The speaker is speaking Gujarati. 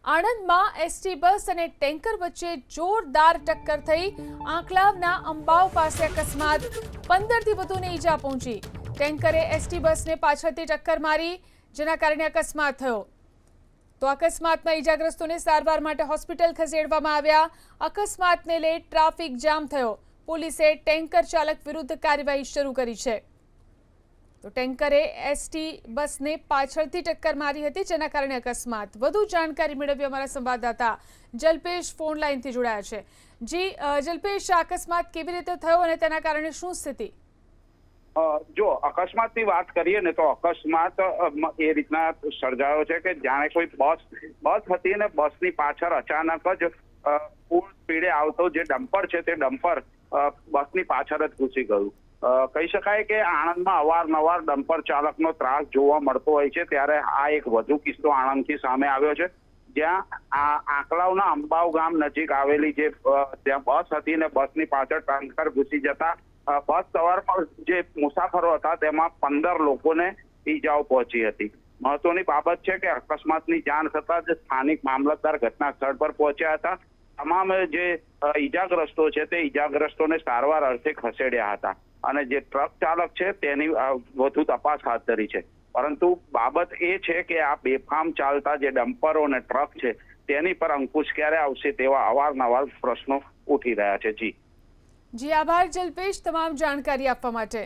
આણંદમાં એસટી બસ અને ટેન્કર વચ્ચે જોરદાર ટક્કર થઈ। આંકલાવના અંબાવ પાસે અકસ્માત, 15થી વધુને ઈજા પહોંચી। ટેન્કરે એસટી બસને પાછળથી ટક્કર મારી, જેના કારણે અકસ્માત થયો। તો અકસ્માતમાં ઈજાગ્રસ્તોને સારવાર માટે હોસ્પિટલ ખસેડવામાં આવ્યા। અકસ્માતને લઈ ટ્રાફિક જામ થયો। પોલીસે ટેન્કર ચાલક વિરુદ્ધ કાર્યવાહી શરૂ કરી છે। તો ટેન્કરે એસટી બસને પાછળથી ટક્કર મારી હતી, જેના કારણે અકસ્માત। વધુ જાણકારી મેળવી અમારા સંવાદદાતા જલ્પેશ ફોન લાઈનથી જોડાયા છે। જી જલ્પેશ, આ અકસ્માત કેવી રીતે થયો અને તેના કારણે શું સ્થિતિ? જો અકસ્માતની વાત કરીએ ને તો અકસ્માત એ રીતના સર્જાયો છે કે જાણે કોઈ બસ હતી અને બસની પાછળ અચાનક જ ફૂલ સ્પીડે આવતો જે ડમ્પર છે તે ડમ્પર બસની પાછળ જ ઘૂસી ગયું। કહી શકાય કે આણંદમાં અવારનવાર ડમ્પર ચાલકનો ત્રાસ જોવા મળતો હોય છે, ત્યારે આ એક વધુ કિસ્સો આણંદથી સામે આવ્યો છે, જ્યાં આ આંકલાવના અંબાવ ગામ નજીક આવેલી જ્યાં બસ હતી ને બસની પાછળ ટેન્કર ઘૂસી જતા બસ સવારમાં જે મુસાફરો હતા તેમાં 15 લોકોને ઈજાઓ પહોંચી હતી। મહત્વની બાબત છે કે અકસ્માતની જાણ થતાં જ સ્થાનિક મામલતદાર ઘટના સ્થળ પર પહોંચ્યા હતા। તમામ જે ઈજાગ્રસ્તો છે તે ઈજાગ્રસ્તોને સારવાર અર્થે ખસેડ્યા હતા અને જે ટ્રક ચાલક છે તેની વધુ તપાસ હાથ ધરી છે। પરંતુ બાબત એ છે કે આ બેફામ ચાલતા જે ડમ્પરો અને ટ્રક છે તેની પર અંકુશ ક્યારે આવશે તેવા અવારનવાર પ્રશ્નો ઉઠી રહ્યા છે। જી આભાર જલ્પેશ, તમામ જાણકારી આપવા માટે।